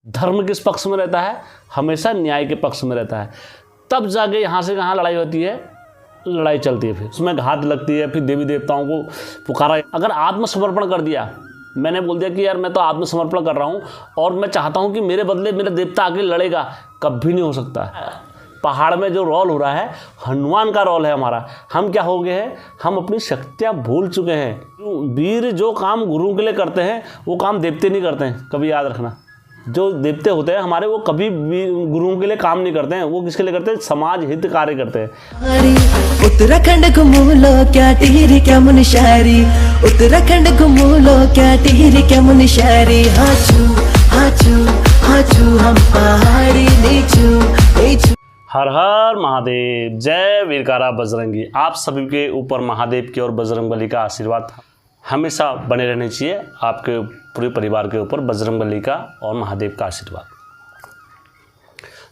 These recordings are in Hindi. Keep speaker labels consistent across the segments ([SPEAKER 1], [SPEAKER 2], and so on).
[SPEAKER 1] धर्म किस पक्ष में रहता है? हमेशा न्याय के पक्ष में रहता है। तब जाके यहाँ से कहाँ लड़ाई होती है, लड़ाई चलती है, फिर उसमें घात लगती है, फिर देवी देवताओं को पुकारा। अगर आत्मसमर्पण कर दिया, मैंने बोल दिया कि यार मैं तो आत्मसमर्पण कर रहा हूँ और मैं चाहता हूँ कि मेरे बदले मेरा देवता आके लड़ेगा, कभी नहीं हो सकता। पहाड़ में जो रोल हो रहा है, हनुमान का रोल है हमारा। हम क्या हो गए हैं, हम अपनी शक्तियाँ भूल चुके हैं। वीर जो काम गुरु के लिए करते हैं वो काम देवते नहीं करते हैं, कभी याद रखना। जो देवते होते हैं हमारे, वो कभी गुरुओं के लिए काम नहीं करते हैं, वो किसके लिए करते हैं? समाज हित कार्य करते हैं।
[SPEAKER 2] उत्तराखंड घुमूलो क्या टिहरी क्या मुनशारी, उत्तराखंड घुमूलो क्या टिहरी क्या मुनशारी। हाचू हाचू हाचू हम पहाड़ी नीचू नीचू।
[SPEAKER 1] हर हर महादेव, जय वीरकारा बजरंगी। आप सभी के ऊपर महादेव की और बजरंगबली का आशीर्वाद हमेशा बने रहने चाहिए। आपके पूरे परिवार के ऊपर बजरंगबली का और महादेव का आशीर्वाद।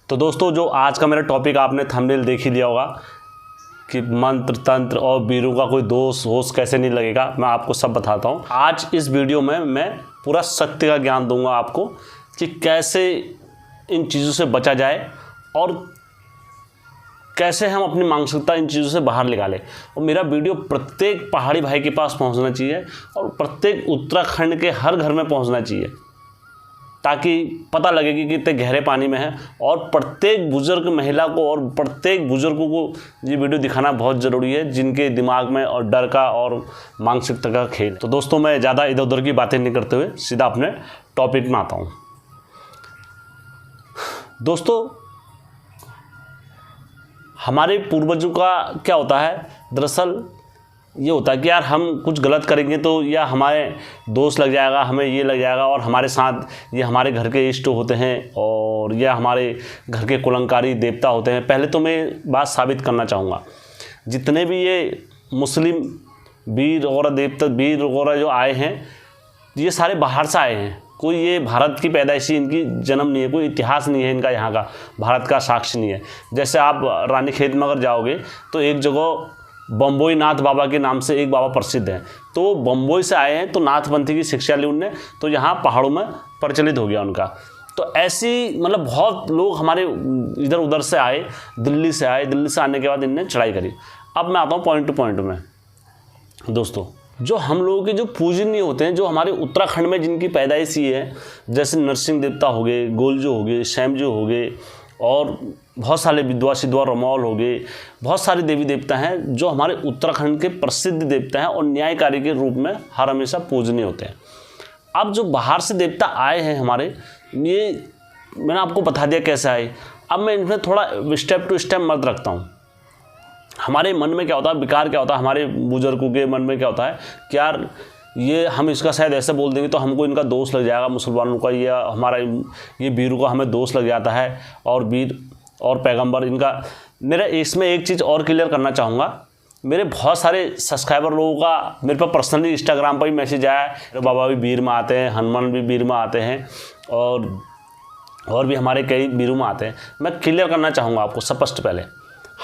[SPEAKER 1] तो दोस्तों, जो आज का मेरा टॉपिक आपने थंबनेल देख ही लिया होगा कि मंत्र तंत्र और वीरों का कोई दोष होश कैसे नहीं लगेगा, मैं आपको सब बताता हूँ। आज इस वीडियो में मैं पूरा सत्य का ज्ञान दूंगा आपको कि कैसे इन चीज़ों से बचा जाए और कैसे हम अपनी मानसिकता इन चीज़ों से बाहर निकालें। और मेरा वीडियो प्रत्येक पहाड़ी भाई के पास पहुंचना चाहिए और प्रत्येक उत्तराखंड के हर घर में पहुंचना चाहिए, ताकि पता लगे कि कितने गहरे पानी में है। और प्रत्येक बुजुर्ग महिला को और प्रत्येक बुजुर्गों को ये वीडियो दिखाना बहुत ज़रूरी है, जिनके दिमाग में और डर का और मानसिकता का खेल। तो दोस्तों, मैं ज़्यादा इधर उधर की बातें नहीं करते हुए सीधा अपने टॉपिक में आता हूँ। दोस्तों, हमारे पूर्वजों का क्या होता है, दरअसल ये होता है कि यार हम कुछ गलत करेंगे तो या हमारे दोष लग जाएगा, हमें ये लग जाएगा, और हमारे साथ ये हमारे घर के इष्ट होते हैं और या हमारे घर के कुलंकारी देवता होते हैं। पहले तो मैं बात साबित करना चाहूँगा, जितने भी ये मुस्लिम वीर और देवता वीर वगैरह जो आए हैं, ये सारे बाहर से आए हैं। कोई ये भारत की पैदाइशी इनकी जन्म नहीं है, कोई इतिहास नहीं है इनका, यहाँ का भारत का साक्ष्य नहीं है। जैसे आप रानीखेत में अगर जाओगे तो एक जगह बम्बोई नाथ बाबा के नाम से एक बाबा प्रसिद्ध है, तो बम्बोई से आए हैं, तो नाथपंथी की शिक्षा ली उनने, तो यहाँ पहाड़ों में प्रचलित हो गया उनका। तो ऐसी मतलब बहुत लोग हमारे इधर उधर से आए, दिल्ली से आए, दिल्ली से आने के बाद इनने चढ़ाई करी। अब मैं आता हूँ पॉइंट टू पॉइंट में। दोस्तों, जो हम लोगों के जो पूजनीय होते हैं, जो हमारे उत्तराखंड में जिनकी पैदाइश ही है, जैसे नरसिंह देवता हो गए, गोलजो हो गए, शैमजो हो गए, और बहुत सारे विधवा सिद्धवा रमौल हो गए, बहुत सारे देवी देवता हैं जो हमारे उत्तराखंड के प्रसिद्ध देवता हैं और न्यायकारी के रूप में हर हमेशा पूजनीय होते हैं। अब जो बाहर से देवता आए हैं हमारे, ये मैंने आपको बता दिया कैसे आए। अब मैं इनमें थोड़ा स्टेप टू स्टेप मत रखता हूँ। हमारे मन में क्या होता है, विकार क्या होता है, हमारे बुजुर्गों के मन में क्या होता है कि यार ये हम इसका शायद ऐसे बोल देंगे तो हमको इनका दोष लग जाएगा, मुसलमानों का या हमारा ये वीरों का हमें दोष लग जाता है, और वीर और पैगंबर इनका। मेरा इसमें एक चीज़ और क्लियर करना चाहूँगा। मेरे बहुत सारे सब्सक्राइबर लोगों का मेरे पास पर्सनली इंस्टाग्राम पर ही मैसेज आया है, बाबा भी वीर में आते हैं, हनुमान भी वीर में आते हैं, और भी हमारे कई वीरों में आते हैं। मैं क्लियर करना चाहूँगा आपको स्पष्ट पहले,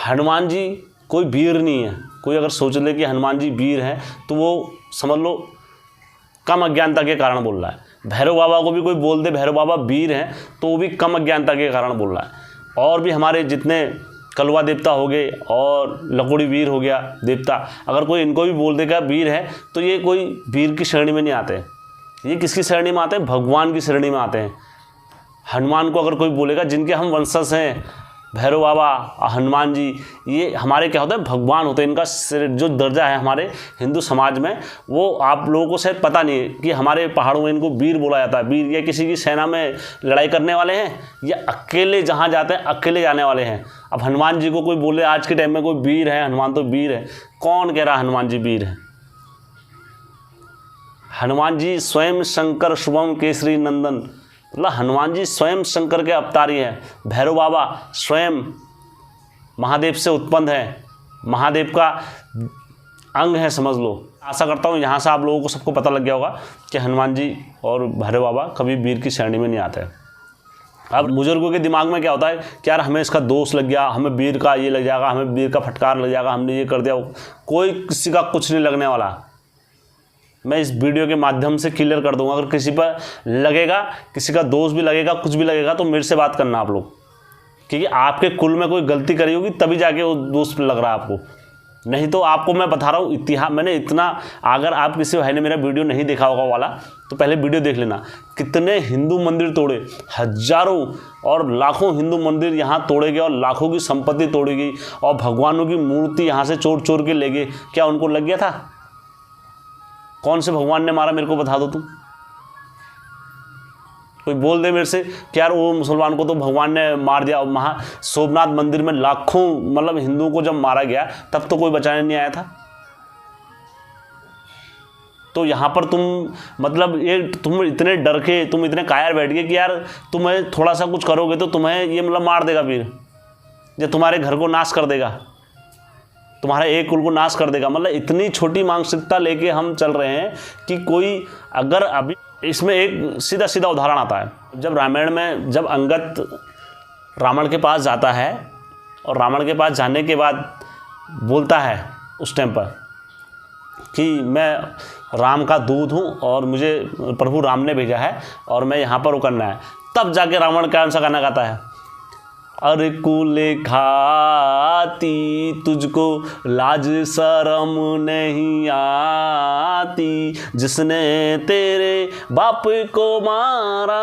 [SPEAKER 1] हनुमान जी कोई वीर नहीं है। कोई अगर सोच ले कि हनुमान जी वीर हैं तो वो समझ लो कम अज्ञानता के कारण बोल रहा है। भैरव बाबा को भी कोई बोल दे भैरव बाबा वीर हैं तो वो भी कम अज्ञानता के कारण बोल रहा है। और भी हमारे जितने कलवा देवता हो गए और लकुड़ी वीर हो गया देवता, अगर कोई इनको भी बोल देगा वीर है तो ये कोई वीर की श्रेणी में नहीं आते। ये किसकी श्रेणी में आते हैं? भगवान की श्रेणी में आते हैं। हनुमान को अगर कोई बोलेगा, जिनके हम वंशज हैं, भैरव बाबा, हनुमान जी, ये हमारे क्या होता है? भगवान होते हैं। इनका जो दर्जा है हमारे हिंदू समाज में, वो आप लोगों को शायद पता नहीं है कि हमारे पहाड़ों में इनको वीर बोला जाता है। वीर या किसी की सेना में लड़ाई करने वाले हैं, या अकेले जहाँ जाते हैं अकेले जाने वाले हैं। अब हनुमान जी को कोई बोले आज के टाइम में कोई वीर है, हनुमान तो वीर है, कौन कह रहा हनुमान जी वीर है? हनुमान जी स्वयं शंकर शुभम केसरी नंदन, मतलब हनुमान जी स्वयं शंकर के अवतारी हैं। भैरव बाबा स्वयं महादेव से उत्पन्न है, महादेव का अंग है, समझ लो। आशा करता हूँ यहाँ से आप लोगों को सबको पता लग गया होगा कि हनुमान जी और भैरव बाबा कभी वीर की श्रेणी में नहीं आते। अब बुजुर्गों के दिमाग में क्या होता है कि यार हमें इसका दोष लग गया, हमें वीर का ये लग जाएगा, हमें वीर का फटकार लग जाएगा, हमने ये कर दिया। कोई किसी का कुछ नहीं लगने वाला। मैं इस वीडियो के माध्यम से क्लियर कर दूंगा। अगर किसी पर लगेगा, किसी का दोष भी लगेगा, कुछ भी लगेगा, तो मेरे से बात करना आप लोग, क्योंकि आपके कुल में कोई गलती करी होगी तभी जाके वो दोष लग रहा है आपको। नहीं तो आपको मैं बता रहा हूँ इतिहास, मैंने इतना, अगर आप किसी भाई ने मेरा वीडियो नहीं देखा होगा वाला तो पहले वीडियो देख लेना। कितने हिंदू मंदिर तोड़े, हजारों और लाखों हिंदू मंदिर यहाँ तोड़े गए और लाखों की संपत्ति तोड़ी गई और भगवानों की मूर्ति यहाँ से चोर चोर के ले गए। क्या उनको लग गया था? कौन से भगवान ने मारा, मेरे को बता दो तुम। कोई बोल दे मेरे से कि यार वो मुसलमान को तो भगवान ने मार दिया। सोमनाथ मंदिर में लाखों मतलब हिंदुओं को जब मारा गया तब तो कोई बचाने नहीं आया था। तो यहाँ पर तुम मतलब ये तुम इतने डर के, तुम इतने कायर बैठ गए कि यार तुम्हें थोड़ा सा कुछ करोगे तो तुम्हें ये मतलब मार देगा फिर, ये तुम्हारे घर को नाश कर देगा, तुम्हारे एक कुल को नाश कर देगा। मतलब इतनी छोटी मानसिकता लेके हम चल रहे हैं कि कोई, अगर अभी इसमें एक सीधा सीधा उदाहरण आता है। जब रामायण में जब अंगद रावण के पास जाता है और रावण के पास जाने के बाद बोलता है उस टाइम पर कि मैं राम का दूध हूँ और मुझे प्रभु राम ने भेजा है और मैं यहाँ पर वो करना है, तब जाके रावण कौन सा गाना गाता है? अरे कुले खाती तुझको लाज शर्म नहीं आती, जिसने तेरे बाप को मारा,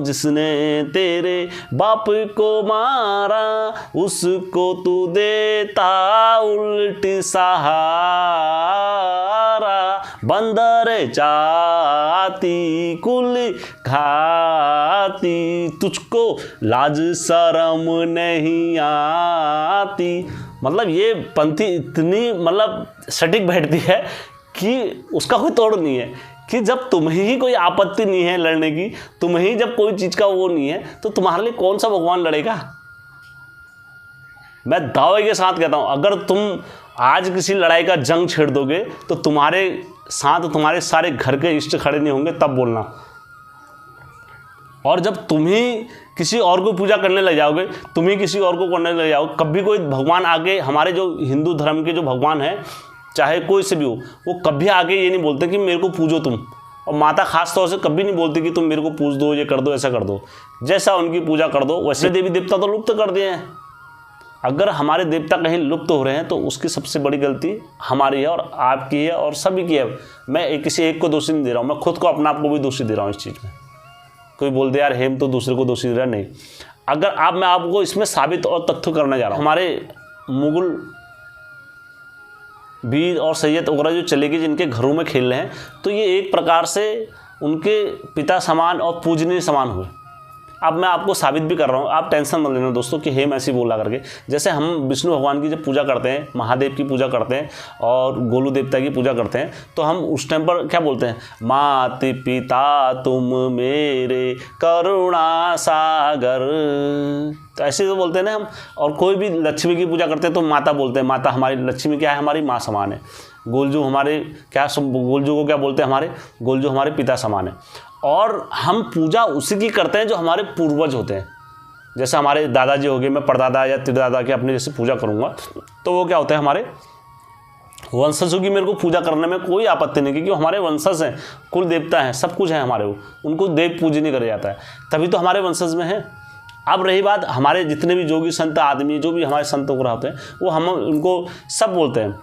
[SPEAKER 1] जिसने तेरे बाप को मारा, उसको तू देता उल्टी सहारा, बंदर चाती कुल खाती, तुझको लाज शर्म नहीं आती। मतलब ये पंक्ति इतनी मतलब सटीक बैठती है कि उसका कोई तोड़ नहीं है कि जब तुम्हें ही कोई आपत्ति नहीं है लड़ने की, तुम्हें ही जब कोई चीज़ का वो नहीं है, तो तुम्हारे लिए कौन सा भगवान लड़ेगा? मैं दावे के साथ कहता हूँ, अगर तुम आज किसी लड़ाई का जंग छेड़ दोगे तो तुम्हारे साथ तुम्हारे सारे घर के इष्ट खड़े नहीं होंगे, तब बोलना। और जब तुम ही किसी और को पूजा करने लग जाओगे, तुम ही किसी और को करने लग जाओगे, कभी कोई भगवान आगे, हमारे जो हिंदू धर्म के जो भगवान हैं, चाहे कोई से भी हो, वो कभी आगे ये नहीं बोलते कि मेरे को पूजो तुम। और माता खास तौर से कभी नहीं बोलती कि तुम मेरे को पूज दो, ये कर दो, ऐसा कर दो। जैसा उनकी पूजा कर दो वैसे। देवी देवता तो लुप्त कर दिए हैं। अगर हमारे देवता कहीं लुप्त हो रहे हैं तो उसकी सबसे बड़ी गलती हमारी है और आपकी है और सभी की है। मैं किसी एक को दोषी नहीं दे रहा हूँ, मैं खुद को अपने आप को भी दोषी दे रहा हूँ इस चीज़ में। कोई बोल दे यार हेम तो दूसरे को दोषी दे रहा, नहीं। अगर मैं आपको इसमें साबित और तथ्य करने जा रहा हूँ, हमारे मुगल वीर और सैयद वगैरह जो चले गए जिनके घरों में खेल रहे हैं, तो ये एक प्रकार से उनके पिता समान और पूजनीय समान हुए। अब मैं आपको साबित भी कर रहा हूँ, आप टेंशन मत लेना दोस्तों कि हेम ऐसी बोला करके। जैसे हम विष्णु भगवान की जब पूजा करते हैं, महादेव की पूजा करते हैं और गोलू देवता की पूजा करते हैं, तो हम उस टाइम पर क्या बोलते हैं? मात पिता तुम मेरे करुणा सागर, तो ऐसे तो बोलते हैं ना हम। और कोई भी लक्ष्मी की पूजा करते हैं तो माता बोलते हैं, माता हमारी लक्ष्मी क्या है? हमारी माँ समान है। गोलजू हमारे क्या, गोलजू को क्या बोलते हैं? हमारे गोलजू हमारे पिता समान है। और हम पूजा उसी की करते हैं जो हमारे पूर्वज होते हैं। जैसे हमारे दादाजी हो गए, मैं परदादा या तिरदादा की अपने जैसे पूजा करूँगा, तो वो क्या होता है? हमारे वंशजों की मेरे को पूजा करने में कोई आपत्ति नहीं, क्योंकि हमारे वंशज हैं, कुल देवता हैं, सब कुछ है हमारे। वो उनको देव पूजन नहीं करा जाता है, तभी तो हमारे वंशज में है। अब रही बात हमारे जितने भी जोगी संत आदमी, जो भी हमारे संत वगैरह होते हैं, वो हम उनको सब बोलते हैं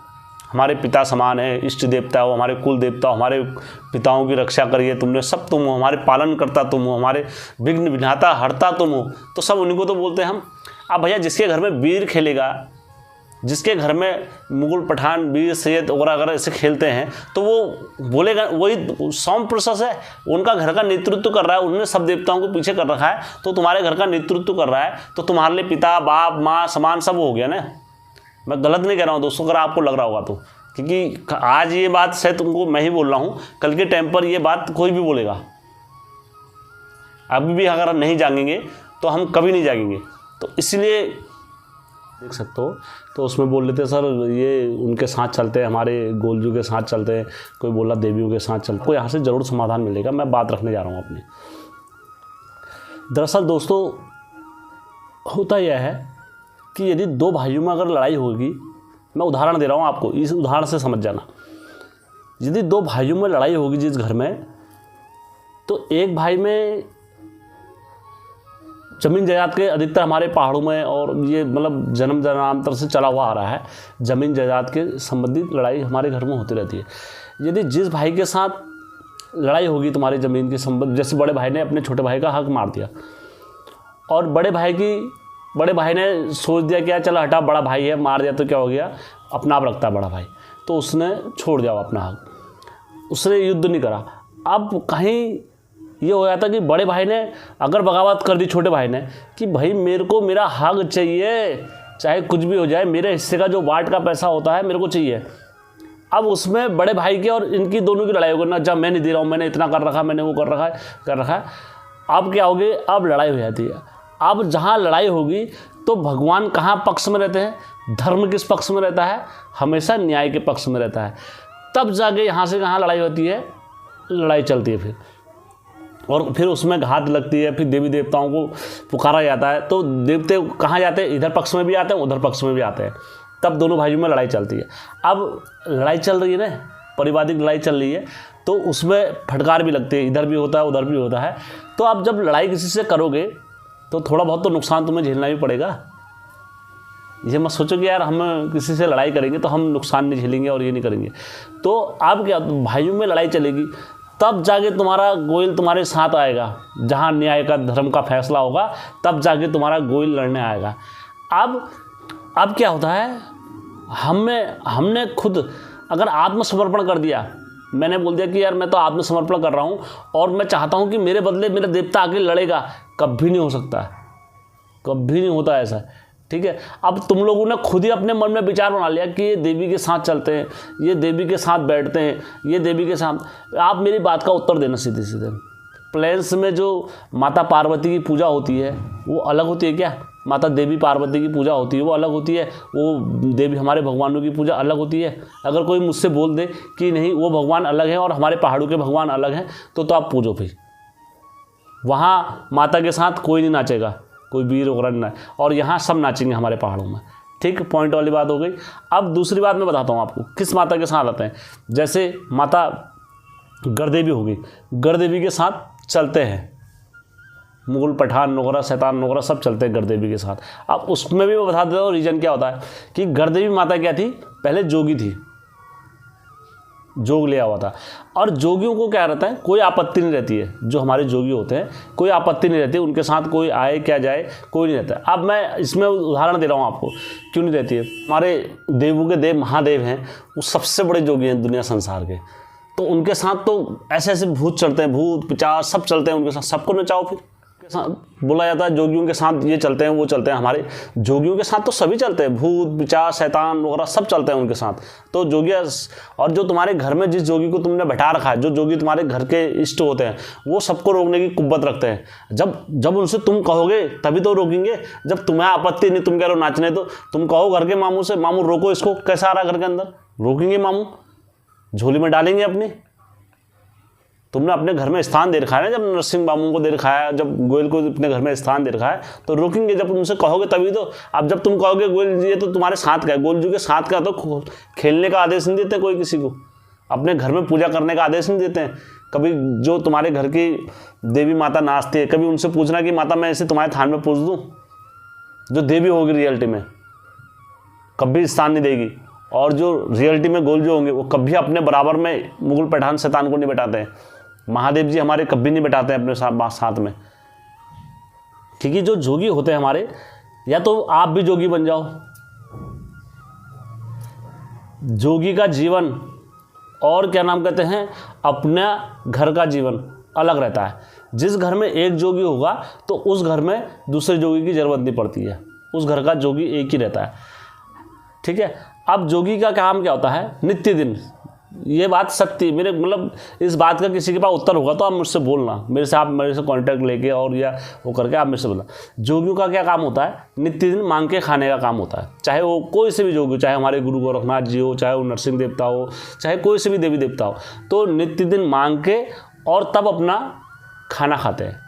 [SPEAKER 1] हमारे पिता समान है, इष्ट देवता हो, हमारे कुल देवता हो, हमारे पिताओं की रक्षा करिए तुमने, सब तुम हो, हमारे पालन करता तुम हो, हमारे विघ्न विघ्नाता हरता तुम हो, तो सब उन्हीं को तो बोलते हैं हम। अब भैया जिसके घर में वीर खेलेगा, जिसके घर में मुगल पठान वीर सैयद वगैरह अगर ऐसे खेलते हैं, तो वो बोलेगा, वही सौम प्रोसेस है, उनका घर का नेतृत्व कर रहा है, उन्होंने सब देवताओं को पीछे कर रखा है, तो तुम्हारे घर का नेतृत्व कर रहा है, तो तुम्हारे लिए पिता बाप माँ समान सब हो गया ना। मैं गलत नहीं कह रहा हूँ दोस्तों, अगर आपको लग रहा होगा तो, क्योंकि आज ये बात शायद तुमको मैं ही बोल रहा हूँ, कल के टाइम पर ये बात कोई भी बोलेगा। अभी भी अगर नहीं जागेंगे तो हम कभी नहीं जागेंगे। तो इसलिए देख सकते हो, तो उसमें बोल लेते सर ये उनके साथ चलते हैं, हमारे गोलजू के साथ चलते हैं, कोई बोला देवियों के साथ चलते, को यहाँ से ज़रूर समाधान मिलेगा। मैं बात रखने जा रहा हूँ अपनी। दरअसल दोस्तों होता यह है कि यदि दो भाइयों में अगर लड़ाई होगी, मैं उदाहरण दे रहा हूँ आपको, इस उदाहरण से समझ जाना। यदि दो भाइयों में लड़ाई होगी जिस घर में, तो एक भाई में ज़मीन जायदाद के, अधिकतर हमारे पहाड़ों में और ये मतलब जन्म जन्मांतर से चला हुआ आ रहा है, ज़मीन जायदाद के संबंधित लड़ाई हमारे घर में होती रहती है। यदि जिस भाई के साथ लड़ाई होगी तुम्हारी ज़मीन के संबंध, जैसे बड़े भाई ने अपने छोटे भाई का हक मार दिया और बड़े भाई ने सोच दिया कि यार चलो हटा, बड़ा भाई है, मार दिया तो क्या हो गया, अपना आप रखता है बड़ा भाई, तो उसने छोड़ दिया अपना हक, उसने युद्ध नहीं करा। अब कहीं ये हो जाता कि बड़े भाई ने अगर बगावत कर दी छोटे भाई ने कि भाई मेरे को मेरा हक चाहिए, चाहे कुछ भी हो जाए, मेरे हिस्से का जो वाट का पैसा होता है मेरे को चाहिए। अब उसमें बड़े भाई के और इनकी दोनों की लड़ाई होगी ना, जब मैं नहीं दे रहा हूँ, मैंने इतना कर रखा, मैंने वो कर रखा है। अब क्या होगी, अब लड़ाई हो जाती है। अब जहाँ लड़ाई होगी तो भगवान कहाँ पक्ष में रहते हैं, धर्म किस पक्ष में रहता है, हमेशा न्याय के पक्ष में रहता है। तब जाके यहाँ से कहाँ लड़ाई होती है, लड़ाई चलती है फिर, और फिर उसमें घात लगती है, फिर देवी देवताओं को पुकारा जाता है। तो देवते कहाँ जाते हैं, इधर पक्ष में भी आते हैं, उधर पक्ष में भी आते हैं, तब दोनों भाइयों में लड़ाई चलती है। अब लड़ाई चल रही है ना, पारिवारिक लड़ाई चल रही है, तो उसमें फटकार भी लगती है, इधर भी होता है उधर भी होता है। तो आप जब लड़ाई किसी से करोगे तो थोड़ा बहुत तो नुकसान तुम्हें झेलना भी पड़ेगा। ये मत सोचो कि यार हम किसी से लड़ाई करेंगे तो हम नुकसान नहीं झेलेंगे और ये नहीं करेंगे। तो आप क्या, भाइयों में लड़ाई चलेगी, तब जाके तुम्हारा गोइल तुम्हारे साथ आएगा, जहाँ न्याय का, धर्म का फैसला होगा, तब जाके तुम्हारा गोइल लड़ने आएगा। अब क्या होता है, हमने खुद अगर आत्मसमर्पण कर दिया, मैंने बोल दिया कि यार मैं तो आत्मसमर्पण कर रहा हूँ और मैं चाहता हूँ कि मेरे बदले मेरा देवता आके लड़ेगा, कभी नहीं हो सकता, कभी नहीं होता ऐसा, ठीक है। अब तुम लोगों ने खुद ही अपने मन में विचार बना लिया कि ये देवी के साथ चलते हैं, ये देवी के साथ बैठते हैं, ये देवी के साथ। आप मेरी बात का उत्तर देना सीधे सीधे। प्लेन्स में जो माता पार्वती की पूजा होती है वो अलग होती है क्या? माता देवी पार्वती की पूजा होती है वो अलग होती है, वो देवी हमारे भगवानों की पूजा अलग होती है। अगर कोई मुझसे बोल दे कि नहीं वो भगवान अलग है और हमारे पहाड़ों के भगवान अलग हैं, तो आप पूजो भाई। वहाँ माता के साथ कोई नहीं नाचेगा, कोई वीर वगैरह नहीं, और यहाँ सब नाचेंगे हमारे पहाड़ों में, ठीक। पॉइंट वाली बात हो गई। अब दूसरी बात मैं बताता हूँ आपको, किस माता के साथ आते हैं। जैसे माता गढ़देवी होगी, गढ़देवी के साथ चलते हैं मुगल, पठान वगैरह, शैतान वगैरह सब चलते हैं गढ़देवी के साथ। अब उसमें भी मैं बता देता हूँ रीजन क्या होता है कि गढ़देवी माता क्या थी, पहले जोगी थी, जोग लिया हुआ था। और जोगियों को क्या रहता है, कोई आपत्ति नहीं रहती है, जो हमारे जोगी होते हैं कोई आपत्ति नहीं रहती, उनके साथ कोई आए क्या जाए कोई नहीं रहता। अब मैं इसमें उदाहरण दे रहा हूँ आपको, क्यों नहीं रहती है। हमारे देवों के देव महादेव हैं, वो सबसे बड़े जोगी हैं दुनिया संसार के, तो उनके साथ तो ऐसे ऐसे भूत चलते हैं, भूत पिचास सब चलते हैं उनके साथ, सबको नचाओ। फिर बोला जाता है जोगियों के साथ ये चलते हैं वो चलते हैं, हमारे जोगियों के साथ तो सभी चलते हैं, भूत पिचास शैतान वगैरह सब चलते हैं उनके साथ। तो जोगी, और जो तुम्हारे घर में जिस जोगी को तुमने बैठा रखा है, जो जोगी तुम्हारे घर के इष्ट होते हैं, वो सबको रोकने की कुव्वत रखते हैं। जब उनसे तुम कहोगे तभी तो रोकेंगे, जब तुम्हें आपत्ति नहीं, तुम कह रहे हो नाचने, तो तुम कहो घर के मामू से, मामू रोको इसको, कैसा आ रहा घर के अंदर, रोकेंगे मामू, झोली में डालेंगे अपनी। तुमने अपने घर में स्थान दे रखा है ना, जब नरसिंह मामू को दे रखा है, जब गोयल को अपने घर में स्थान दे रखा है, तो रोकेंगे जब तुमसे कहोगे तभी तो। अब जब तुम कहोगे गोयल जी ये तो तुम्हारे साथ का है, गोयल जी के साथ का, तो खेलने का आदेश नहीं देते कोई किसी को, अपने घर में पूजा करने का आदेश नहीं देते हैं। कभी जो तुम्हारे घर की देवी माता नाचती है, कभी उनसे पूछना कि माता मैं ऐसे तुम्हारे थान में पूछ दूँ, जो देवी होगी रियलिटी में कभी स्थान नहीं देगी। और जो रियलिटी में गोल जो होंगे वो कभी अपने बराबर में मुगल पठान शैतान को नहीं बैठाते हैं। महादेव जी हमारे कभी नहीं बैठाते हैं अपने साथ में, क्योंकि जो जोगी होते हैं हमारे, या तो आप भी जोगी बन जाओ। जोगी का जीवन और क्या नाम कहते हैं, अपना घर का जीवन अलग रहता है। जिस घर में एक जोगी होगा तो उस घर में दूसरे जोगी की जरूरत नहीं पड़ती है, उस घर का जोगी एक ही रहता है, ठीक है। अब जोगी का काम क्या होता है, नित्य दिन, ये बात सत्य, मेरे मतलब इस बात का किसी के पास उत्तर होगा तो आप मुझसे बोलना, मेरे से कांटेक्ट लेके और या वो करके आप मेरे से बोलना। जोगियों का क्या काम होता है, नित्य दिन मांग के खाने का काम होता है, चाहे वो कोई से भी जोगी हो, चाहे हमारे गुरु गोरखनाथ जी हो, चाहे वो नरसिंह देवता हो, चाहे कोई से भी देवी देवता हो, तो नित्य दिन मांग के और तब अपना खाना खाते हैं।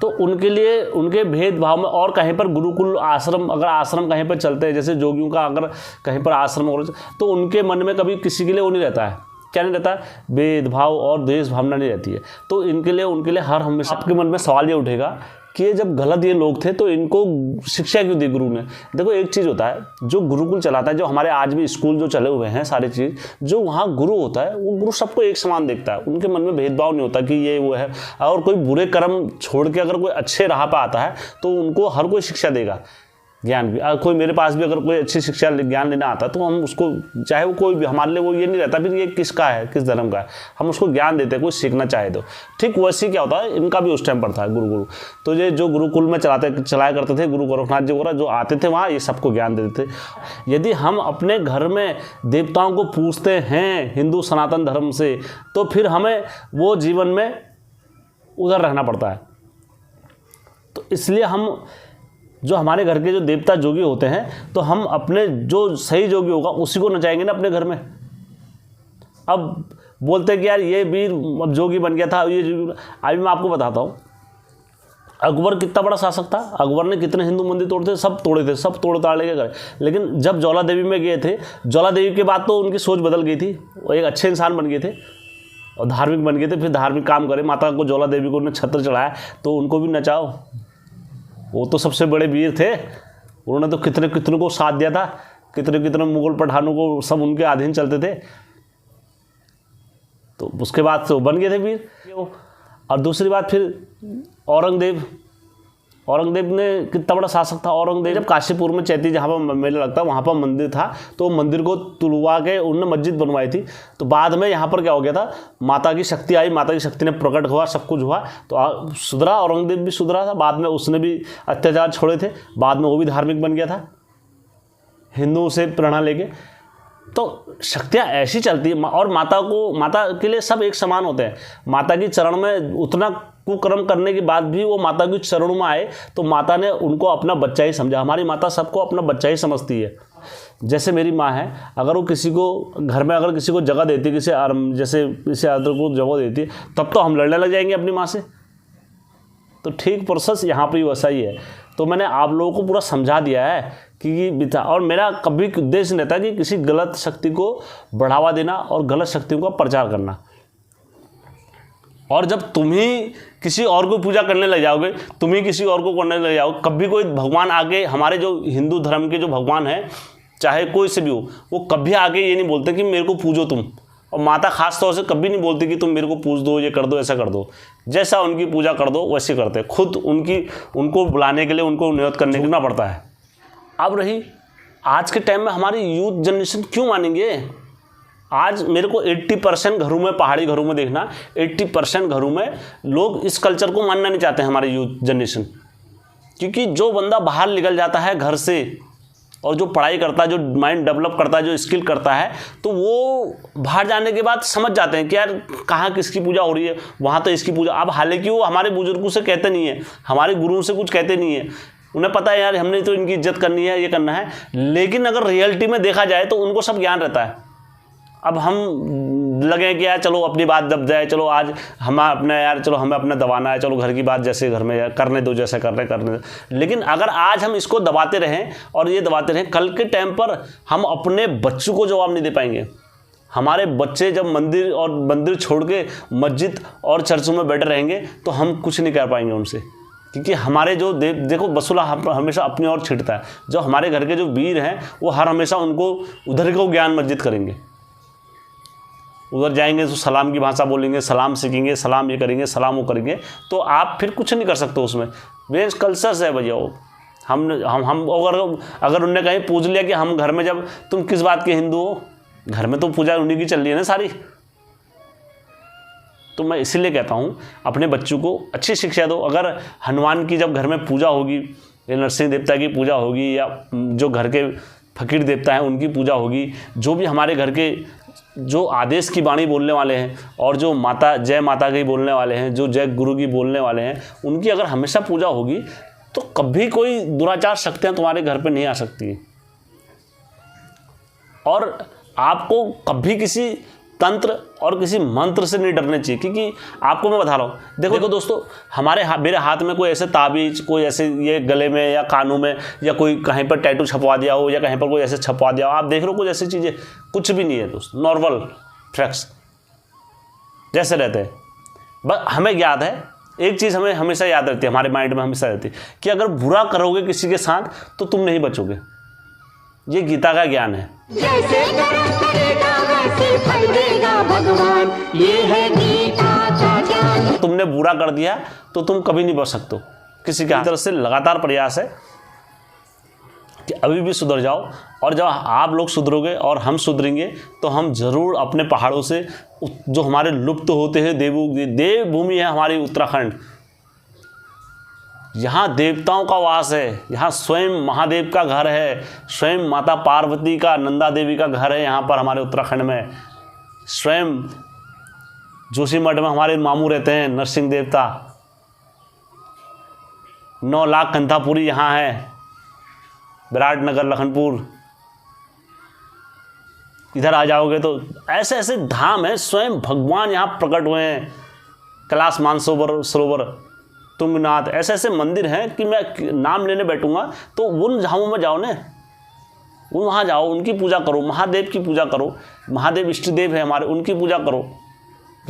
[SPEAKER 1] तो उनके लिए उनके भेदभाव में, और कहीं पर गुरुकुल आश्रम, अगर आश्रम कहीं पर चलते हैं, जैसे जोगियों का अगर कहीं पर आश्रम हो, तो उनके मन में कभी किसी के लिए वो नहीं रहता है क्या नहीं रहता, भेदभाव और द्वेष भावना नहीं रहती है। तो इनके लिए उनके लिए हर हमेशा आपके मन में सवाल ये उठेगा कि ये जब गलत ये लोग थे तो इनको शिक्षा क्यों दी गुरु ने। देखो एक चीज़ होता है, जो गुरुकुल चलाता है, जो हमारे आज भी स्कूल जो चले हुए हैं सारी चीज़, जो वहाँ गुरु होता है वो गुरु सबको एक समान देखता है, उनके मन में भेदभाव नहीं होता कि ये वो है। और कोई बुरे कर्म छोड़ के अगर कोई अच्छे राह पर आता है तो उनको हर कोई शिक्षा देगा, ज्ञान भी। कोई मेरे पास भी अगर कोई अच्छी शिक्षा ज्ञान लेना आता है तो हम उसको, चाहे वो कोई भी, हमारे लिए वो ये नहीं रहता फिर ये किसका है, किस धर्म का है, हम उसको ज्ञान देते हैं, कोई सीखना चाहे तो। ठीक वैसे क्या होता है, इनका भी उस टाइम पर था गुरु। तो ये जो गुरुकुल में चलाया करते थे गुरु गोरखनाथ जी वगैरह, जो आते थे वहाँ, ये सबको ज्ञान देते थे। यदि हम अपने घर में देवताओं को पूजते हैं हिंदू सनातन धर्म से, तो फिर हमें वो जीवन में उधर रहना पड़ता है। तो इसलिए हम जो हमारे घर के जो देवता जोगी होते हैं, तो हम अपने जो सही जोगी होगा उसी को नचाएंगे ना अपने घर में। अब बोलते हैं कि यार ये वीर अब जोगी बन गया था, ये अभी मैं आपको बताता हूँ, अकबर कितना बड़ा शासक था, अकबर ने कितने हिंदू मंदिर तोड़े थे, सब तोड़े थे, सब तोड़ ताड़ लेके गए। लेकिन जब ज्वाला देवी में गए थे, ज्वाला देवी के बाद तो उनकी सोच बदल गई थी, वो एक अच्छे इंसान बन गए थे और धार्मिक बन गए थे, फिर धार्मिक काम करे, माता को ज्वाला देवी को उन्होंने छत्र चढ़ाया, तो उनको भी नचाओ। वो तो सबसे बड़े वीर थे, उन्होंने तो कितने कितनों को साथ दिया था, कितने कितने मुगल पठानों को सब उनके अधीन चलते थे, तो उसके बाद से वो बन गए थे वीर। और दूसरी बात फिर औरंगजेब ने कितना बड़ा शासक था। औरंगजेब जब काशीपुर में चैती जहाँ पर मेला लगता है वहाँ पर मंदिर था, तो मंदिर को तुड़वा के उन्होंने मस्जिद बनवाई थी। तो बाद में यहाँ पर क्या हो गया था, माता की शक्ति आई, माता की शक्ति ने प्रकट हुआ, सब कुछ हुआ, तो सुधरा, औरंगजेब भी सुधरा था। बाद में उसने भी अत्याचार छोड़े थे, बाद में वो भी धार्मिक बन गया था हिंदुओं से प्रेरणा लेके। तो शक्तियाँ ऐसी चलती है। और माता के लिए सब एक समान होते हैं। माता की चरण में उतना कुकर्म करने के बाद भी वो माता की चरणों में आए तो माता ने उनको अपना बच्चा ही समझा। हमारी माता सबको अपना बच्चा ही समझती है। जैसे मेरी माँ है, अगर वो किसी को घर में अगर किसी को जगह देती है, जैसे किसी आदर को जगह देती है, तब तो हम लड़ने लग जाएंगे अपनी माँ से। तो ठीक प्रोसेस यहाँ पर ही वैसा ही है। तो मैंने आप लोगों को पूरा समझा दिया है कि बिता, और मेरा कभी उद्देश्य नहीं था कि किसी गलत शक्ति को बढ़ावा देना और गलत शक्तियों का प्रचार करना। और जब तुम ही किसी और को पूजा करने लग जाओगे, तुम ही किसी और को करने लग जाओगे, कभी कोई भगवान आगे, हमारे जो हिंदू धर्म के जो भगवान हैं, चाहे कोई से भी हो, वो कभी आगे ये नहीं बोलते कि मेरे को पूजो तुम। और माता खास तौर से कभी नहीं बोलती कि तुम मेरे को पूज दो, ये कर दो, ऐसा कर दो। जैसा उनकी पूजा कर दो वैसे करते, खुद उनको बुलाने के लिए उनको नियत करने के लिए पड़ता है। अब रही आज के टाइम में हमारी यूथ जनरेशन क्यों मानेंगे। आज मेरे को 80% घरों में, पहाड़ी घरों में देखना, 80% घरों में लोग इस कल्चर को मानना नहीं चाहते हैं, हमारी यूथ जनरेशन। क्योंकि जो बंदा बाहर निकल जाता है घर से और जो पढ़ाई करता है, जो माइंड डेवलप करता है, जो स्किल करता है, तो वो बाहर जाने के बाद समझ जाते हैं कि यार कहाँ किसकी पूजा हो रही है, वहाँ तो इसकी पूजा। अब हालांकि वो हमारे बुजुर्गों से कहते नहीं है, हमारे गुरुओं से कुछ कहते नहीं है, उन्हें पता है यार हमने तो इनकी इज्जत करनी है, ये करना है। लेकिन अगर रियलिटी में देखा जाए तो उनको सब ज्ञान रहता है। अब हम लगे कि यार चलो अपनी बात दब जाए, चलो आज हम अपने यार चलो हमें अपना दबाना है, चलो घर की बात जैसे घर में करने दो, जैसे करने दो। लेकिन अगर आज हम इसको दबाते रहें और ये दबाते रहें, कल के टाइम पर हम अपने बच्चों को जवाब नहीं दे पाएंगे। हमारे बच्चे जब मंदिर छोड़ के मस्जिद और चर्चों में बैठे रहेंगे तो हम कुछ नहीं कर पाएंगे उनसे। क्योंकि हमारे जो देखो बसुला हमेशा अपनी ओर छिड़ता है। जो हमारे घर के जो वीर हैं वो हर हमेशा उनको उधर को ज्ञान मस्जिद करेंगे। उधर जाएंगे तो सलाम की भाषा बोलेंगे, सलाम सीखेंगे, सलाम ये करेंगे, सलाम वो करेंगे। तो आप फिर कुछ नहीं कर सकते उसमें। वे कल्चर्स है भैया। वो हम अगर उनने कहीं पूछ लिया कि हम घर में, जब तुम किस बात के हिंदू हो, घर में तो पूजा उन्हीं की चल रही है ना सारी। तो मैं इसीलिए कहता हूँ अपने बच्चों को अच्छी शिक्षा दो। अगर हनुमान की जब घर में पूजा होगी, या नरसिंह देवता की पूजा होगी, या जो घर के फकीर देवता हैं उनकी पूजा होगी, जो भी हमारे घर के जो आदेश की वाणी बोलने वाले हैं और जो जय माता की बोलने वाले हैं, जो जय गुरु की बोलने वाले हैं, उनकी अगर हमेशा पूजा होगी तो कभी कोई दुराचार शक्तियाँ तुम्हारे घर पे नहीं आ सकती। और आपको कभी किसी तंत्र और किसी मंत्र से नहीं डरने चाहिए। क्योंकि आपको मैं बता रहा हूँ, देखो दोस्तों, मेरे हाथ में कोई ऐसे ताबीज, कोई ऐसे ये गले में या कानों में, या कोई कहीं पर टैटू छपवा दिया हो, या कहीं पर कोई ऐसे छपवा दिया हो, आप देख रहे हो कुछ ऐसी चीज़ें, कुछ भी नहीं है दोस्त, नॉर्मल फैक्ट्स। जैसे रहते हैं। बस हमें याद है, एक चीज़ हमें हमेशा याद रहती है, हमारे माइंड में हमेशा रहती है कि अगर बुरा करोगे किसी के साथ तो तुम नहीं बचोगे। ये गीता का ज्ञान है।
[SPEAKER 3] जैसे करेगा वैसे फल देगा भगवान, ये है गीता का ज्ञान।
[SPEAKER 1] तुमने बुरा कर दिया तो तुम कभी नहीं बच सकते किसी का। तरफ से लगातार प्रयास है कि अभी भी सुधर जाओ, और जब आप लोग सुधरोगे और हम सुधरेंगे तो हम ज़रूर अपने पहाड़ों से जो हमारे लुप्त होते हैं देवभूमि है हमारी उत्तराखंड, यहाँ देवताओं का वास है, यहाँ स्वयं महादेव का घर है, स्वयं माता पार्वती का, नंदा देवी का घर है यहाँ पर हमारे उत्तराखंड में। स्वयं जोशीमठ में हमारे मामू रहते हैं नरसिंह देवता। 9 लाख कंथापुरी यहाँ है, विराटनगर, लखनपुर। इधर आ जाओगे तो ऐसे ऐसे धाम है, स्वयं भगवान यहाँ प्रकट हुए हैं। कैलाश मानसरोवर, तुंगनाथ, ऐसे ऐसे मंदिर हैं कि मैं नाम लेने बैठूंगा तो उन धामों में जाओ ना, वहाँ जाओ, उनकी पूजा करो, महादेव की पूजा करो। महादेव इष्ट देव है हमारे, उनकी पूजा करो।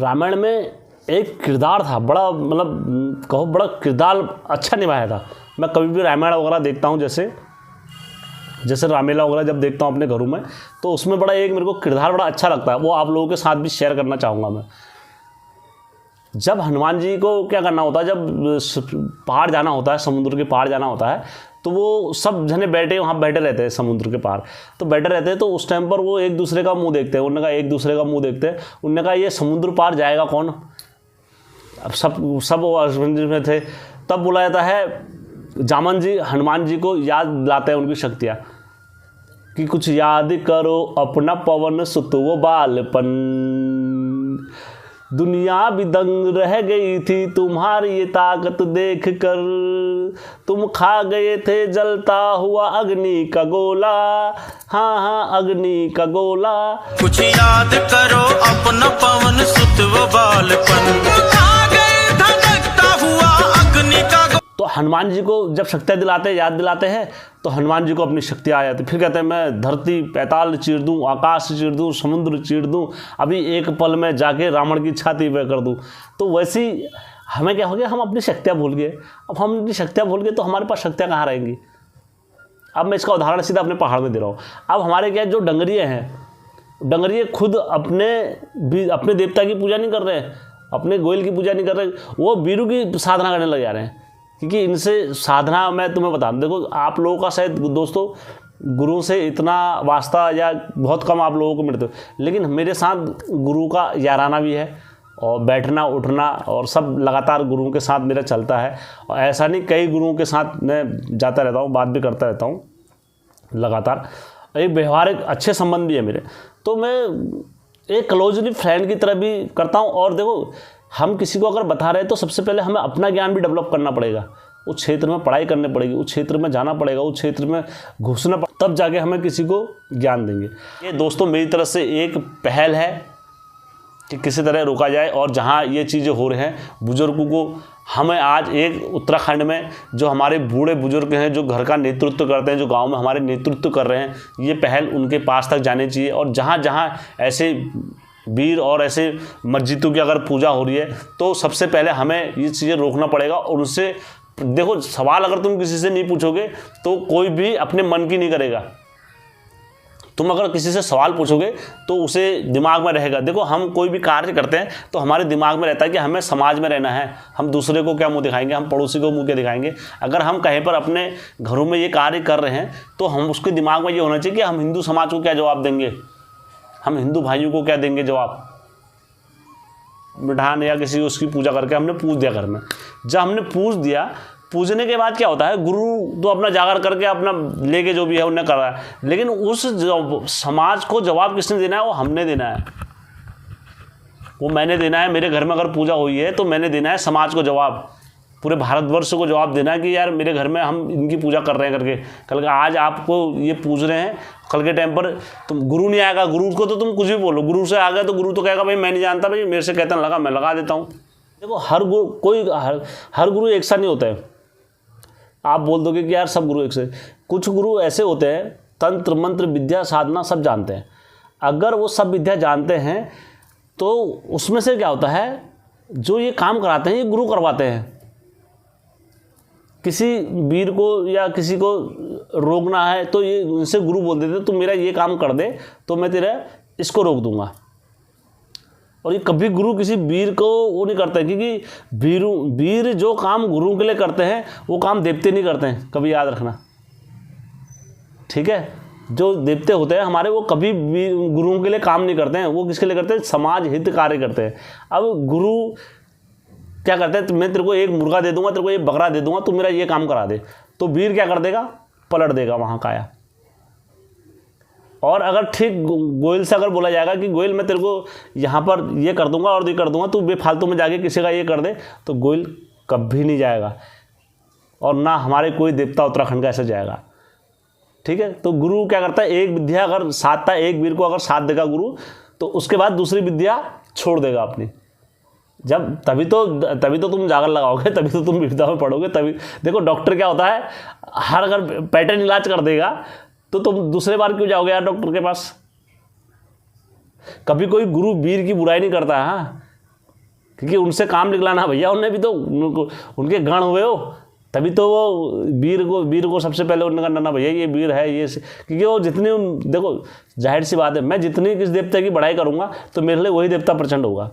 [SPEAKER 1] रामायण में एक किरदार था बड़ा, मतलब कहो बड़ा किरदार अच्छा निभाया था। मैं कभी भी रामायण वगैरह देखता हूँ, जैसे रामेला वगैरह जब देखता हूँ अपने घरों में, तो उसमें बड़ा एक मेरे को किरदार बड़ा अच्छा लगता है, वो आप लोगों के साथ भी शेयर करना चाहूँगा मैं। जब हनुमान जी को क्या करना होता है, जब पार जाना होता है, समुद्र के पार जाना होता है, तो वो सब जने वहाँ बैठे रहते हैं समुद्र के पार, तो बैठे रहते हैं। तो उस टाइम पर वो एक दूसरे का मुंह देखते हैं। उन्होंने कहा एक दूसरे का मुंह देखते हैं, उन्होंने कहा ये समुद्र पार जाएगा कौन। अब सब वो मंदिर में थे। तब बुलाया जाता है जामन जी हनुमान जी को याद दिलाते हैं उनकी शक्तियाँ, कि कुछ याद करो अपना पवन सुत वो बालपन, दुनिया भी दंग रह गई थी तुम्हारी ये ताकत देख कर, तुम खा गए थे जलता हुआ अग्नि का गोला, हाँ हाँ अग्नि का गोला।
[SPEAKER 4] कुछ याद करो अपना पवन सुत वो बालपन, खा गए धधकता हुआ अग्नि का।
[SPEAKER 1] तो हनुमान जी को जब शक्तियाँ दिलाते हैं, याद दिलाते हैं, तो हनुमान जी को अपनी शक्तियाँ आ जाती। फिर कहते हैं मैं धरती पैताल चीर दूँ, आकाश चीर दूँ, समुद्र चीर दूँ, अभी एक पल में जाके रावण की छाती पे कर दूँ। तो वैसी हमें क्या हो गया, हम अपनी शक्तियाँ भूल गए। अब हम अपनी शक्तियाँ भूल गए तो हमारे पास शक्तियाँ कहाँ रहेंगी। अब मैं इसका उदाहरण सीधा अपने पहाड़ में दे रहा हूँ। अब हमारे क्या जो डंगरिये हैं, डंगरिये खुद अपने देवता की पूजा नहीं कर रहे हैं, अपने गोयल की पूजा नहीं कर रहे, वो बीरू की साधना करने लग जा रहे हैं। क्योंकि इनसे साधना, मैं तुम्हें बता दूँ, देखो आप लोगों का शायद दोस्तों गुरु से इतना वास्ता या बहुत कम आप लोगों को मिलते हो, लेकिन मेरे साथ गुरु का याराना भी है, और बैठना उठना और सब लगातार गुरुओं के साथ मेरा चलता है। और ऐसा नहीं, कई गुरुओं के साथ मैं जाता रहता हूँ, बात भी करता रहता हूँ लगातार। एक व्यवहारिक अच्छे संबंध भी है मेरे, तो मैं एक क्लोजली फ्रेंड की तरह भी करता हूँ। और देखो हम किसी को अगर बता रहे हैं तो सबसे पहले हमें अपना ज्ञान भी डेवलप करना पड़ेगा, उस क्षेत्र में पढ़ाई करनी पड़ेगी, उस क्षेत्र में जाना पड़ेगा, उस क्षेत्र में घुसना पड़ेगा, तब जाके हमें किसी को ज्ञान देंगे। ये दोस्तों मेरी तरफ से एक पहल है कि किसी तरह रोका जाए, और जहाँ ये चीज़ें हो रही हैं बुज़ुर्गों को, हमें आज एक उत्तराखंड में जो हमारे बूढ़े बुजुर्ग हैं, जो घर का नेतृत्व करते हैं, जो गांव में हमारे नेतृत्व कर रहे हैं, ये पहल उनके पास तक जानी चाहिए। और जहाँ जहाँ ऐसे वीर और ऐसे मस्जिदों की अगर पूजा हो रही है तो सबसे पहले हमें ये चीज़ें रोकना पड़ेगा। और उनसे देखो, सवाल अगर तुम किसी से नहीं पूछोगे तो कोई भी अपने मन की नहीं करेगा। तुम अगर किसी से सवाल पूछोगे तो उसे दिमाग में रहेगा। देखो हम कोई भी कार्य करते हैं तो हमारे दिमाग में रहता है कि हमें समाज में रहना है, हम दूसरे को क्या मुंह दिखाएंगे, हम पड़ोसी को मुंह क्या दिखाएंगे। अगर हम कहीं पर अपने घरों में ये कार्य कर रहे हैं तो हम उसके दिमाग में ये होना चाहिए कि हम हिंदू समाज को क्या जवाब देंगे, हम हिंदू भाइयों को क्या देंगे जवाब। मिठान या किसी उसकी पूजा करके हमने पूज दिया घर में, जब हमने पूज दिया, पूजने के बाद क्या होता है, गुरु तो अपना जागर करके अपना लेके जो भी है उन्हें कर रहा है, लेकिन उस समाज को जवाब किसने देना है, वो हमने देना है, वो मैंने देना है। मेरे घर में अगर पूजा हुई है तो मैंने देना है समाज को जवाब, पूरे भारतवर्ष को जवाब देना है कि यार मेरे घर में हम इनकी पूजा कर रहे हैं करके। कल का आज आपको ये पूज रहे हैं, कल के टाइम पर तुम गुरु नहीं आएगा, गुरु को तो तुम कुछ भी बोलो, गुरु से आ गया तो गुरु तो कहेगा भाई मैं नहीं जानता, भाई मेरे से कहता लगा मैं लगा देता हूँ। देखो हर गुरु एक सा नहीं होता है। आप बोल दोगे कि यार सब गुरु एक से, कुछ गुरु ऐसे होते हैं तंत्र मंत्र विद्या साधना सब जानते हैं। अगर वो सब विद्या जानते हैं तो उसमें से क्या होता है, जो ये काम कराते हैं ये गुरु करवाते हैं। किसी वीर को या किसी को रोकना है तो ये उनसे गुरु बोल देते तुम मेरा ये काम कर दे तो मैं तेरा इसको रोक दूंगा। और ये कभी गुरु किसी वीर को वो नहीं करते, क्योंकि वीर जो काम गुरु के लिए करते हैं वो काम देवते नहीं करते हैं, कभी याद रखना, ठीक है। जो देवते होते हैं हमारे वो कभी भी गुरुओं के लिए काम नहीं करते हैं, वो किसके लिए करते हैं, समाज हित कार्य करते हैं। अब गुरु क्या करते हैं, मैं तेरे को एक मुर्गा दे दूंगा, तेरे को एक बकरा दे दूंगा, तू मेरा ये काम करा दे, तो वीर क्या कर देगा, पलट देगा वहाँ काया। और अगर ठीक गोयल से अगर बोला जाएगा कि गोयल मैं तेरे को यहाँ पर ये कर दूंगा और ये कर दूंगा, तू बेफालतू में जाके किसी का ये कर दे, तो गोयल कभी नहीं जाएगा और ना हमारे कोई देवता उत्तराखंड का ऐसा जाएगा, ठीक है। तो गुरु क्या करता है, एक विद्या अगर साधता है, एक वीर को अगर साथ देगा गुरु, तो उसके बाद दूसरी विद्या छोड़ देगा अपनी। जब तभी तो तुम जागर लगाओगे, तभी तो तुम विद्या में पढ़ोगे। तभी देखो डॉक्टर क्या होता है, हर अगर पैटर्न इलाज कर देगा तो तुम दूसरे बार क्यों जाओगे यार डॉक्टर के पास। कभी कोई गुरु वीर की बुराई नहीं करता है, हाँ, क्योंकि उनसे काम निकलाना भैया, उन्हें भी तो उनके गण हुए हो, तभी तो वो वीर को सबसे पहले उन्होंने कहा ना भैया ये वीर है, ये क्योंकि वो जितनी, देखो जाहिर सी बात है, मैं जितनी किस देवता की बढ़ाई करूँगा तो मेरे लिए वही देवता प्रचंड होगा।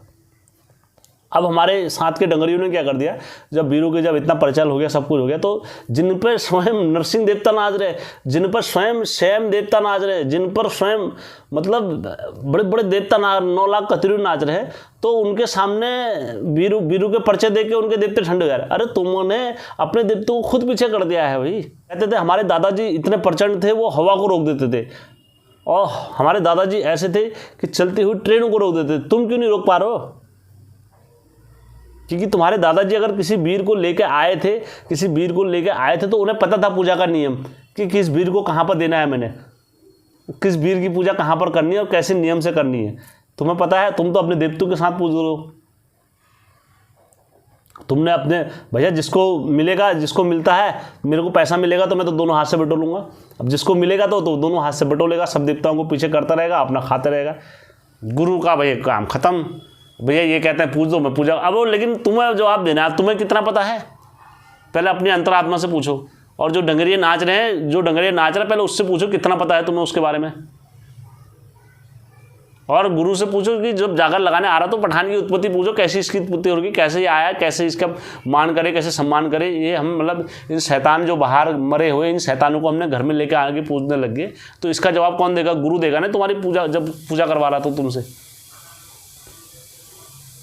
[SPEAKER 1] अब हमारे साथ के डंगरियों ने क्या कर दिया, जब वीरों के जब इतना प्रचल हो गया, सब कुछ हो गया, तो जिन पर स्वयं नरसिंह देवता नाच रहे, जिन पर स्वयं श्याम देवता नाच रहे, जिन पर स्वयं मतलब बड़े बड़े देवता 9 लाख कतरी नाच रहे, तो उनके सामने वीरू के परिचय दे के उनके देवते ठंडे हो जा रहे। अरे तुमने अपने देवतों को खुद पीछे कर दिया है भाई। कहते थे हमारे दादाजी इतने प्रचंड थे वो हवा को रोक देते थे, और हमारे दादाजी ऐसे थे कि चलती हुई ट्रेनों को रोक देते थे। तुम क्यों नहीं रोक पा रहे हो? क्योंकि तुम्हारे दादाजी अगर किसी वीर को लेके आए थे तो उन्हें पता था पूजा का नियम, कि किस वीर को कहाँ पर देना है, मैंने किस वीर की पूजा कहाँ पर करनी है और कैसे नियम से करनी है। तुम्हें पता है, तुम तो अपने देवतों के साथ पूज रहे हो। तुमने अपने भैया जिसको मिलेगा, जिसको मिलता है, मेरे को पैसा मिलेगा तो मैं तो दोनों हाथ से बटोलूंगा। अब जिसको मिलेगा तो दोनों हाथ से बटोलेगा, सब देवताओं को पीछे करता रहेगा, अपना खाते रहेगा। गुरु का भैया काम खत्म। भैया ये कहते हैं पूछ दो, मैं पूजा। अब लेकिन तुम्हें जवाब देना है, तुम्हें कितना पता है पहले अपनी अंतरात्मा से पूछो। और जो डंगरिया नाच रहे हैं पहले उससे पूछो कितना पता है तुम्हें उसके बारे में। और गुरु से पूछो कि जब जागर लगाने आ रहा तो पठान की उत्पत्ति पूछो, कैसी इसकी उत्पत्ति होगी, कैसे ये आया, कैसे इसका मान करे, कैसे सम्मान करे। ये हम मतलब इन शैतान जो बाहर मरे हुए इन शैतानों को हमने घर में लेके आके पूछने लग गए, तो इसका जवाब कौन देगा? गुरु देगा ना, तुम्हारी पूजा जब पूजा करवा रहा तो तुमसे।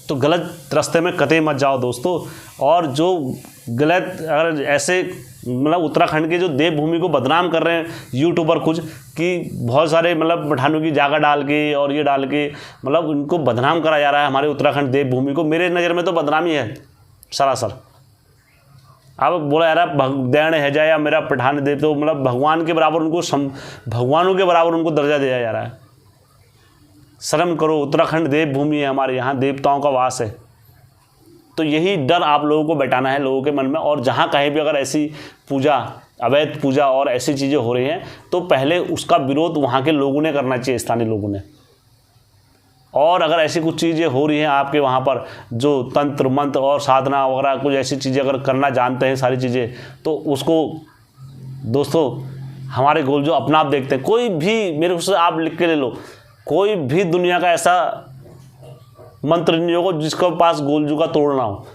[SPEAKER 1] तो गलत रास्ते में कतई मत जाओ दोस्तों। और जो गलत अगर ऐसे मतलब उत्तराखंड के जो देवभूमि को बदनाम कर रहे हैं यूट्यूबर कुछ, कि बहुत सारे मतलब पठानों की जागा डाल के और ये डाल के मतलब उनको बदनाम करा जा रहा है हमारे उत्तराखंड देवभूमि को। मेरे नज़र में तो बदनामी है सरासर। अब बोला जा रहा है दैन है जाए या मेरा पठान देव, तो मतलब भगवान के बराबर उनको भगवानों के बराबर उनको दर्जा दिया जा रहा है। शर्म करो, उत्तराखंड देवभूमि है, हमारे यहाँ देवताओं का वास है। तो यही डर आप लोगों को बैठाना है लोगों के मन में। और जहाँ कहीं भी अगर ऐसी पूजा, अवैध पूजा और ऐसी चीज़ें हो रही हैं तो पहले उसका विरोध वहाँ के लोगों ने करना चाहिए, स्थानीय लोगों ने। और अगर ऐसी कुछ चीज़ें हो रही हैं आपके वहाँ पर, जो तंत्र मंत्र और साधना वगैरह कुछ ऐसी चीज़ें अगर करना जानते हैं सारी चीज़ें, तो उसको दोस्तों हमारे गोलजू अपना आप देखते हैं। कोई भी मेरे से आप लिख के ले लो, कोई भी दुनिया का ऐसा मंत्र नहीं होगा जिसके पास गोलजू का तोड़ना हो।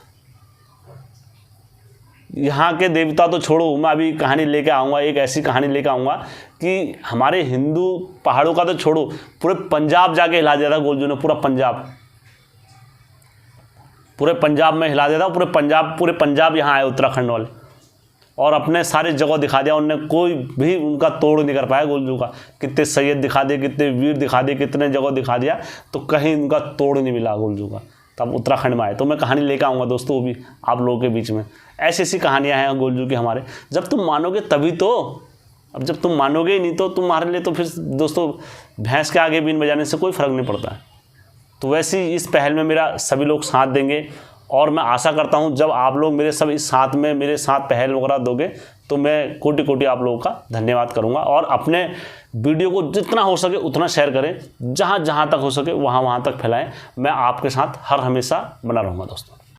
[SPEAKER 1] यहाँ के देवता तो छोड़ो, मैं अभी कहानी लेके आऊँगा, एक ऐसी कहानी लेके आऊँगा कि हमारे हिंदू पहाड़ों का तो छोड़ो, पूरे पंजाब जाके हिला दिया था गोलजू ने। पूरे पंजाब में हिला दिया था। पूरे पंजाब यहाँ आए उत्तराखंड वाले और अपने सारी जगह दिखा दिया उनने। कोई भी उनका तोड़ नहीं कर पाया गोलजू का। कितने सैयद दिखा दिए, कितने वीर दिखा दिए, कितने जगह दिखा दिया, तो कहीं उनका तोड़ नहीं मिला गोलजू का। तब उत्तराखंड में आए। तो मैं कहानी लेकर आऊँगा दोस्तों, वो भी आप लोगों के बीच में। ऐसी ऐसी कहानियाँ हैं गोलजू की हमारे। जब तुम मानोगे तभी तो। अब जब तुम मानोगे ही नहीं तो तुम्हारे लिए तो फिर दोस्तों भैंस के आगे बीन बजाने से कोई फ़र्क नहीं पड़ता है। तो वैसे ही इस पहल में मेरा सभी लोग साथ देंगे और मैं आशा करता हूँ जब आप लोग मेरे सब इस साथ में मेरे साथ पहल वगैरह दोगे तो मैं कोटि कोटि आप लोगों का धन्यवाद करूंगा। और अपने वीडियो को जितना हो सके उतना शेयर करें, जहां जहां तक हो सके वहां तक फैलाएं। मैं आपके साथ हर हमेशा बना रहूँगा दोस्तों।